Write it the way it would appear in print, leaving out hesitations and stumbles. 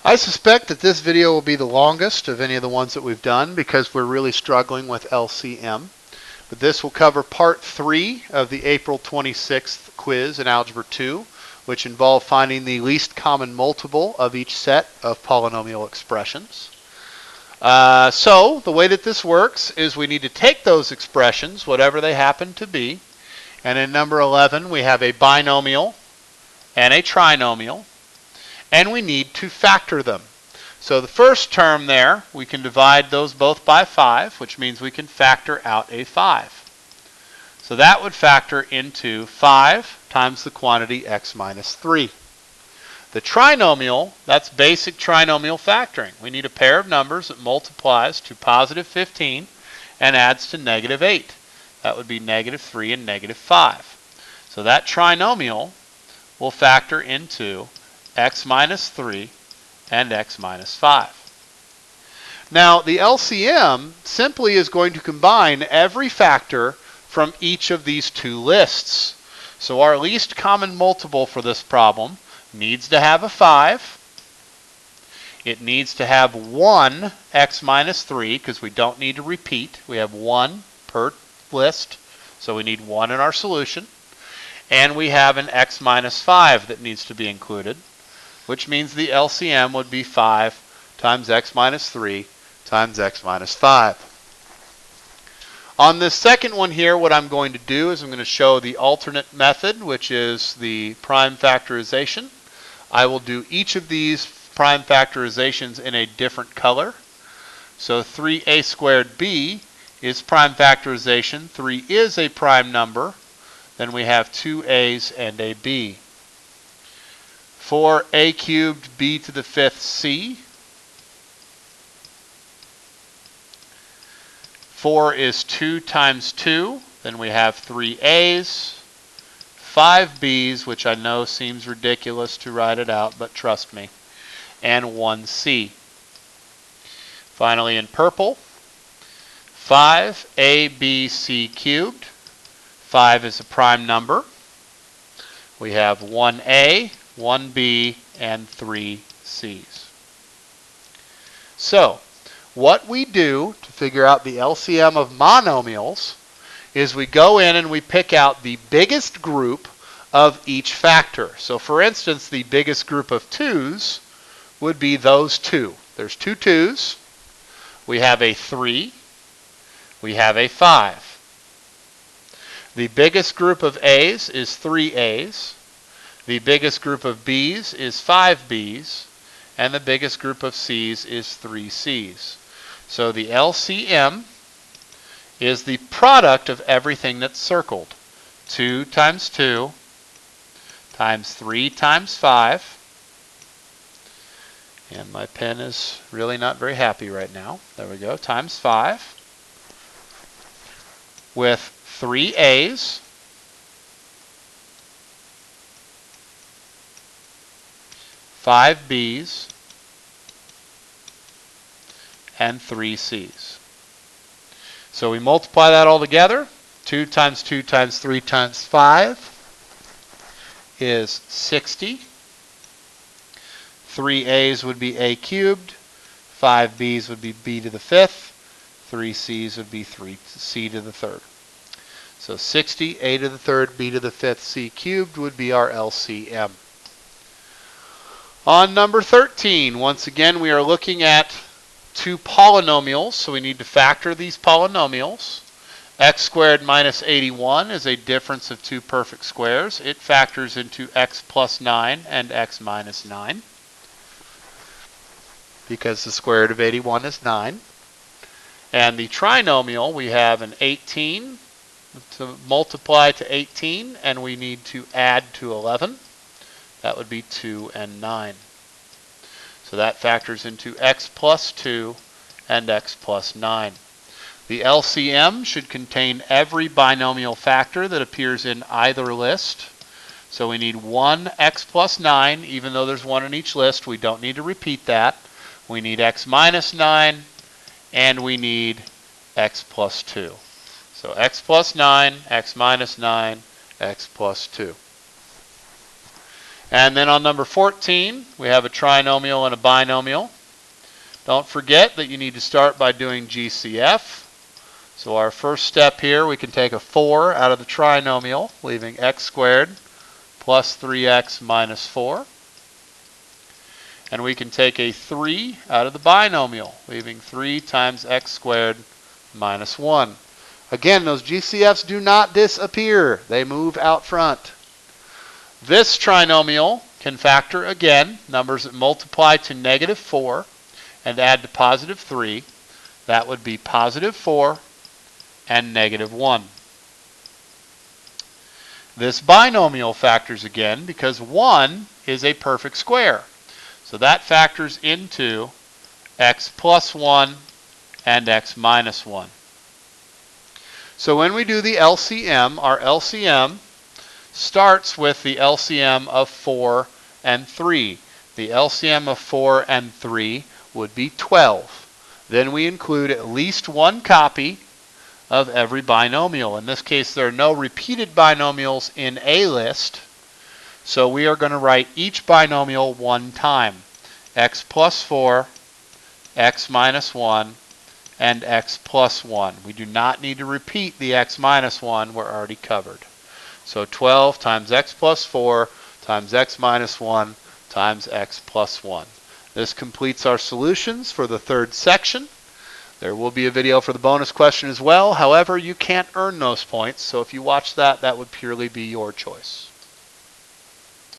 I suspect that this video will be the longest of any of the ones that we've done because we're really struggling with LCM. But this will cover part 3 of the April 26th quiz in Algebra 2, which involved finding the least common multiple of each set of polynomial expressions. So the way that this works is we need to take those expressions, whatever they happen to be, and in number 11 we have a binomial and a trinomial, and we need to factor them. So the first term there, we can divide those both by 5, which means we can factor out a 5. So that would factor into 5 times the quantity x minus 3. The trinomial, that's basic trinomial factoring. We need a pair of numbers that multiplies to positive 15 and adds to negative 8. That would be negative 3 and negative 5. So that trinomial will factor into x minus 3 and x minus 5. Now, the LCM simply is going to combine every factor from each of these two lists. So our least common multiple for this problem needs to have a 5. It needs to have 1 x minus 3 because we don't need to repeat. We have 1 per list, so we need 1 in our solution. And we have an x minus 5 that needs to be included, which means the LCM would be 5 times x minus 3 times x minus 5. On this second one here, what I'm going to do is I'm going to show the alternate method, which is the prime factorization. I will do each of these prime factorizations in a different color. So 3a squared b is prime factorization. 3 is a prime number. Then we have 2 a's and a b. 4a cubed b to the 5th c. 4 is 2 times 2. Then we have 3 a's, 5 b's, which I know seems ridiculous to write it out, but trust me, and 1 c. Finally, in purple, 5 a, b, c cubed. 5 is a prime number. We have 1a, 1b, and 3 c's. So, what we do to figure out the LCM of monomials is we go in and we pick out the biggest group of each factor. So for instance, the biggest group of 2's would be those 2. There's 2 2's. We have a 3. We have a 5. The biggest group of a's is 3 a's. The biggest group of b's is 5 b's. And the biggest group of c's is 3 c's. So the LCM is the product of everything that's circled. 2 times 2 times 3 times 5. And my pen is really not very happy right now. There we go. Times 5. With 3 a's. 5 b's. And 3 c's. So we multiply that all together. 2 times 2 times 3 times 5 is 60. 3 a's would be a cubed. 5 b's would be b to the 5th. 3 c's would be 3c to the 3rd. So 60, a to the 3rd, b to the 5th, c cubed would be our LCM. On number 13, once again, we are looking at 2 polynomials, so we need to factor these polynomials. X squared minus 81 is a difference of 2 perfect squares. It factors into x plus 9 and x minus 9, because the square root of 81 is 9. And the trinomial, we have an 18 to multiply to 18, and we need to add to 11. That would be 2 and 9. So that factors into x plus 2 and x plus 9. The LCM should contain every binomial factor that appears in either list. So we need 1 x plus 9, even though there's 1 in each list. We don't need to repeat that. We need x minus 9, and we need x plus 2. So x plus 9, x minus 9, x plus 2. And then on number 14, we have a trinomial and a binomial. Don't forget that you need to start by doing GCF. So our first step here, we can take a 4 out of the trinomial, leaving x squared plus 3x minus 4. And we can take a 3 out of the binomial, leaving 3 times x squared minus 1. Again, those GCFs do not disappear. They move out front. This trinomial can factor again, numbers that multiply to negative 4 and add to positive 3. That would be positive 4 and negative 1. This binomial factors again because 1 is a perfect square. So that factors into x plus 1 and x minus 1. So when we do the LCM, our LCM starts with the LCM of 4 and 3. The LCM of 4 and 3 would be 12. Then we include at least one copy of every binomial. In this case, there are no repeated binomials in a list, so we are going to write each binomial one time. X plus 4, x minus 1, and x plus 1. We do not need to repeat the x minus 1. We're already covered. So 12 times x plus 4 times x minus 1 times x plus 1. This completes our solutions for the third section. There will be a video for the bonus question as well. However, you can't earn those points, so if you watch that, that would purely be your choice.